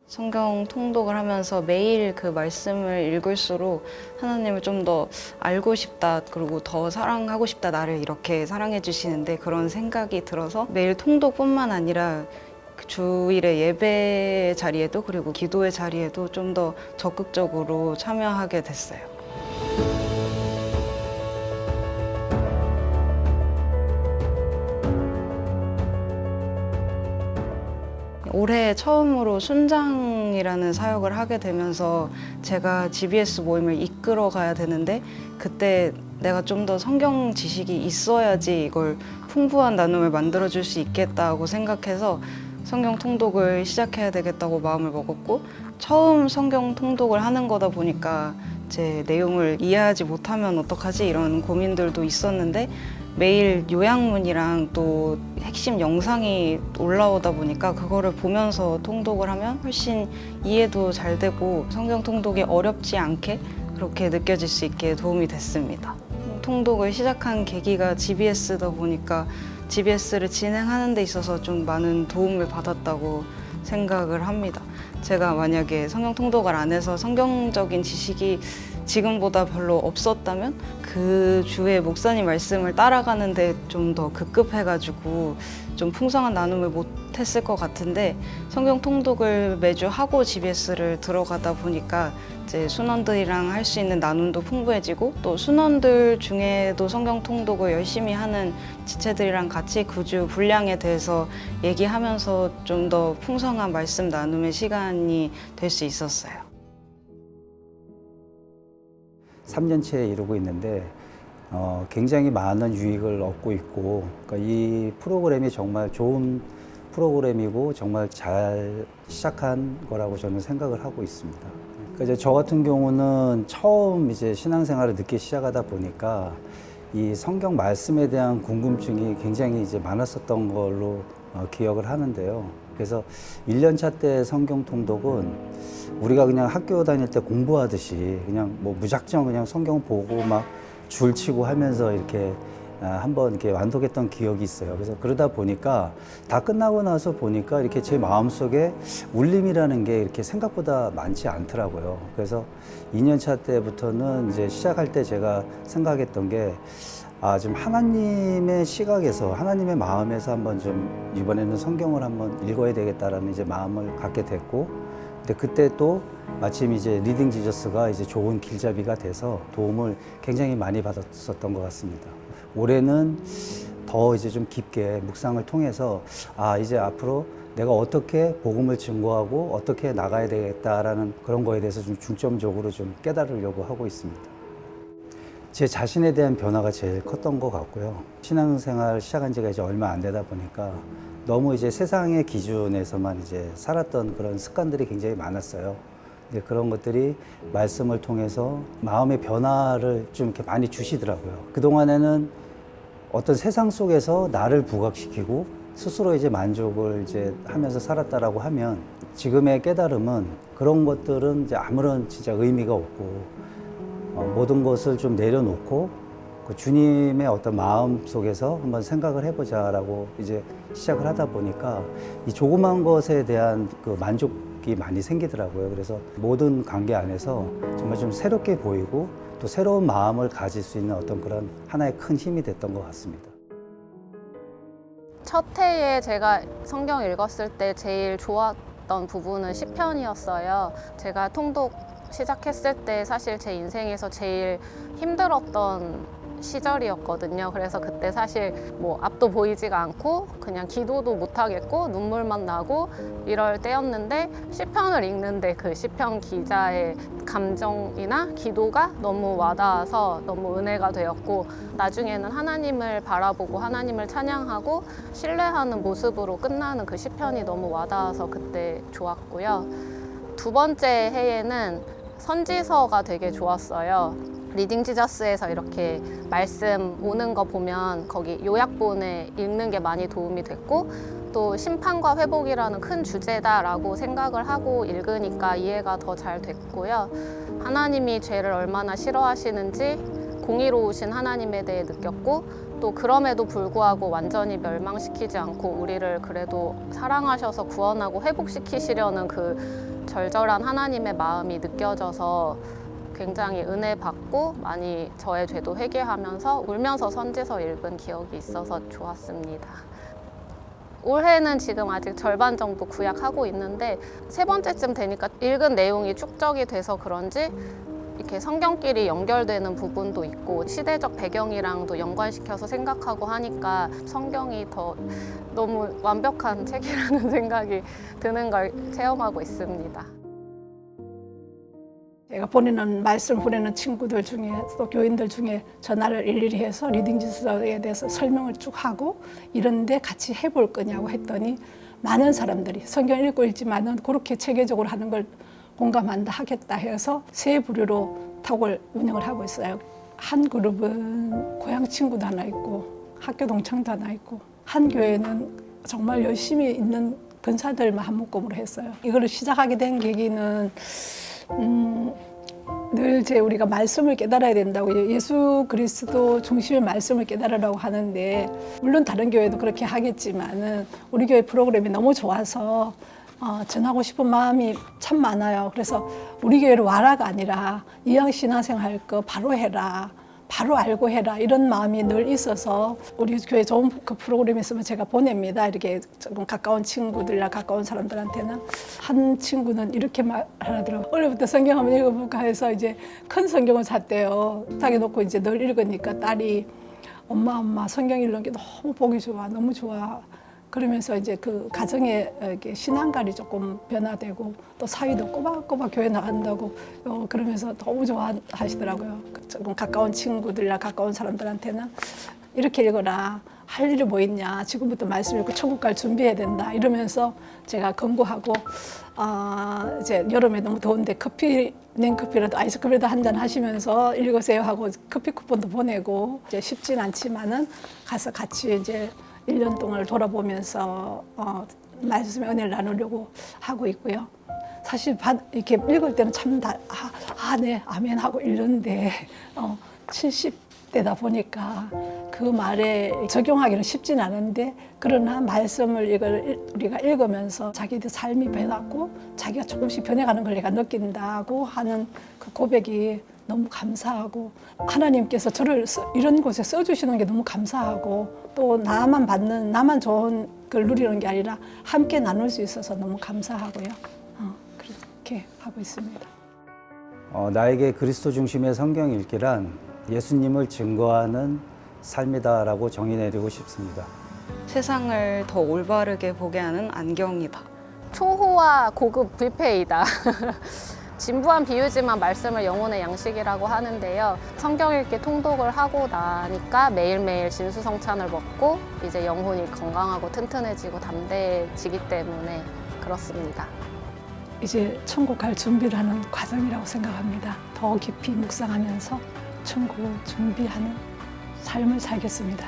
성경 통독을 하면서 매일 그 말씀을 읽을수록 하나님을 좀 더 알고 싶다, 그리고 더 사랑하고 싶다, 나를 이렇게 사랑해 주시는데 그런 생각이 들어서 매일 통독뿐만 아니라 그 주일의 예배 자리에도 그리고 기도의 자리에도 좀 더 적극적으로 참여하게 됐어요. 올해 처음으로 순장이라는 사역을 하게 되면서 제가 GBS 모임을 이끌어 가야 되는데 그때 내가 좀 더 성경 지식이 있어야지 이걸 풍부한 나눔을 만들어 줄 수 있겠다고 생각해서 성경 통독을 시작해야 되겠다고 마음을 먹었고, 처음 성경 통독을 하는 거다 보니까 제 내용을 이해하지 못하면 어떡하지 이런 고민들도 있었는데, 매일 요약문이랑 또 핵심 영상이 올라오다 보니까 그거를 보면서 통독을 하면 훨씬 이해도 잘 되고 성경 통독이 어렵지 않게 그렇게 느껴질 수 있게 도움이 됐습니다. 통독을 시작한 계기가 GBS다 보니까 GBS를 진행하는 데 있어서 좀 많은 도움을 받았다고 생각을 합니다. 제가 만약에 성경 통독을 안 해서 성경적인 지식이 지금보다 별로 없었다면 그 주의 목사님 말씀을 따라가는데 좀 더 급급해가지고 좀 풍성한 나눔을 못했을 것 같은데, 성경 통독을 매주 하고 GBS를 들어가다 보니까 이제 순원들이랑 할 수 있는 나눔도 풍부해지고, 또 순원들 중에도 성경 통독을 열심히 하는 지체들이랑 같이 그 주 분량에 대해서 얘기하면서 좀 더 풍성한 말씀 나눔의 시간이 될 수 있었어요. 3년째 이루고 있는데 굉장히 많은 유익을 얻고 있고, 그러니까 이 프로그램이 정말 좋은 프로그램이고 정말 잘 시작한 거라고 저는 생각을 하고 있습니다. 그러니까 이제 저 같은 경우는 처음 이제 신앙생활을 늦게 시작하다 보니까 이 성경 말씀에 대한 궁금증이 굉장히 이제 많았었던 걸로 기억을 하는데요. 그래서 1년차 때 성경 통독은 우리가 그냥 학교 다닐 때 공부하듯이 그냥 뭐 무작정 그냥 성경 보고 막 줄치고 하면서 이렇게 한번 이렇게 완독했던 기억이 있어요. 그래서 그러다 보니까 다 끝나고 나서 보니까 이렇게 제 마음속에 울림이라는 게 이렇게 생각보다 많지 않더라고요. 그래서 2년차 때부터는 이제 시작할 때 제가 생각했던 게 좀 하나님의 시각에서, 하나님의 마음에서 한번 좀 이번에는 성경을 한번 읽어야 되겠다라는 이제 마음을 갖게 됐고, 근데 그때 또 마침 이제 리딩 지저스가 이제 좋은 길잡이가 돼서 도움을 굉장히 많이 받았었던 것 같습니다. 올해는 더 이제 좀 깊게 묵상을 통해서 이제 앞으로 내가 어떻게 복음을 증거하고 어떻게 나가야 되겠다라는 그런 거에 대해서 좀 중점적으로 좀 깨달으려고 하고 있습니다. 제 자신에 대한 변화가 제일 컸던 것 같고요. 신앙생활 시작한 지가 이제 얼마 안 되다 보니까 너무 이제 세상의 기준에서만 이제 살았던 그런 습관들이 굉장히 많았어요. 근데 그런 것들이 말씀을 통해서 마음의 변화를 좀 이렇게 많이 주시더라고요. 그동안에는 어떤 세상 속에서 나를 부각시키고 스스로 이제 만족을 이제 하면서 살았다라고 하면, 지금의 깨달음은 그런 것들은 이제 아무런 진짜 의미가 없고, 모든 것을 좀 내려놓고 그 주님의 어떤 마음 속에서 한번 생각을 해보자라고 이제 시작을 하다 보니까 이 조그만 것에 대한 그 만족이 많이 생기더라고요. 그래서 모든 관계 안에서 정말 좀 새롭게 보이고 또 새로운 마음을 가질 수 있는 어떤 그런 하나의 큰 힘이 됐던 것 같습니다. 첫 해에 제가 성경 읽었을 때 제일 좋았던 부분은 시편이었어요. 제가 통독 시작했을 때 사실 제 인생에서 제일 힘들었던 시절이었거든요. 그래서 그때 사실 뭐 앞도 보이지가 않고 그냥 기도도 못 하겠고 눈물만 나고 이럴 때였는데, 시편을 읽는데 그 시편 기자의 감정이나 기도가 너무 와닿아서 너무 은혜가 되었고, 나중에는 하나님을 바라보고 하나님을 찬양하고 신뢰하는 모습으로 끝나는 그 시편이 너무 와닿아서 그때 좋았고요. 두 번째 해에는 선지서가 되게 좋았어요. 리딩 지저스에서 이렇게 말씀 오는 거 보면 거기 요약본에 읽는 게 많이 도움이 됐고, 또 심판과 회복이라는 큰 주제다라고 생각을 하고 읽으니까 이해가 더 잘 됐고요. 하나님이 죄를 얼마나 싫어하시는지 공의로우신 하나님에 대해 느꼈고, 또 그럼에도 불구하고 완전히 멸망시키지 않고 우리를 그래도 사랑하셔서 구원하고 회복시키시려는 그 절절한 하나님의 마음이 느껴져서 굉장히 은혜 받고 많이 저의 죄도 회개하면서 울면서 선지서 읽은 기억이 있어서 좋았습니다. 올해는 지금 아직 절반 정도 구약하고 있는데 세 번째쯤 되니까 읽은 내용이 축적이 돼서 그런지 이렇게 성경끼리 연결되는 부분도 있고 시대적 배경이랑도 연관시켜서 생각하고 하니까 성경이 더 너무 완벽한 책이라는 생각이 드는 걸 체험하고 있습니다. 제가 보내는 말씀 보내는 친구들 중에 또 교인들 중에 전화를 일일이 해서 리딩 지수에 대해서 설명을 쭉 하고 이런데 같이 해볼 거냐고 했더니 많은 사람들이 성경 읽고 읽지만은 그렇게 체계적으로 하는 걸 공감한다 하겠다 해서 세 부류로 톡을 운영을 하고 있어요. 한 그룹은 고향 친구도 하나 있고 학교 동창도 하나 있고 한 교회는 정말 열심히 있는 근사들만 한 묶음으로 했어요. 이거를 시작하게 된 계기는 늘 이제 우리가 말씀을 깨달아야 된다고 예수 그리스도 중심의 말씀을 깨달으라고 하는데 물론 다른 교회도 그렇게 하겠지만은 우리 교회 프로그램이 너무 좋아서 전하고 싶은 마음이 참 많아요. 그래서 우리 교회로 와라가 아니라 이왕 신앙생활 할 거 바로 해라. 바로 알고 해라 이런 마음이 늘 있어서 우리 교회 좋은 그 프로그램이 있으면 제가 보냅니다. 이렇게 조금 가까운 친구들이나 가까운 사람들한테는. 한 친구는 이렇게 말하더라고요. 원래부터 성경 한번 읽어볼까 해서 이제 큰 성경을 샀대요. 탁에 놓고 이제 늘 읽으니까 딸이 엄마 성경 읽는 게 너무 보기 좋아, 너무 좋아. 그러면서 이제 그 가정에 이렇게 신앙관이 조금 변화되고 또 사위도 꼬박꼬박 교회 나간다고 그러면서 너무 좋아하시더라고요. 조금 가까운 친구들이나 가까운 사람들한테는 이렇게 읽어라. 할 일이 뭐 있냐. 지금부터 말씀 읽고 천국 갈 준비해야 된다. 이러면서 제가 권고하고 이제 여름에 너무 더운데 냉커피라도 아이스커피라도 한잔 하시면서 읽으세요 하고 커피 쿠폰도 보내고 이제 쉽진 않지만은 가서 같이 이제 1년 동안을 돌아보면서 말씀의 은혜를 나누려고 하고 있고요. 사실 이렇게 읽을 때는 참 네, 아멘 하고 읽는데 70대다 보니까 그 말에 적용하기는 쉽진 않은데 그러나 말씀을 우리가 읽으면서 자기들 삶이 변했고 자기가 조금씩 변해가는 걸 내가 느낀다고 하는 그 고백이 너무 감사하고 하나님께서 저를 이런 곳에 써주시는 게 너무 감사하고 또 나만 좋은 걸 누리는 게 아니라 함께 나눌 수 있어서 너무 감사하고요. 그렇게 하고 있습니다. 나에게 그리스도 중심의 성경 읽기란 예수님을 증거하는 삶이다라고 정의 내리고 싶습니다. 세상을 더 올바르게 보게 하는 안경이다. 초호화 고급 뷔페이다. 진부한 비유지만 말씀을 영혼의 양식이라고 하는데요. 성경 읽기 통독을 하고 나니까 매일매일 진수성찬을 먹고 이제 영혼이 건강하고 튼튼해지고 담대해지기 때문에 그렇습니다. 이제 천국 갈 준비를 하는 과정이라고 생각합니다. 더 깊이 묵상하면서 천국 준비하는 삶을 살겠습니다.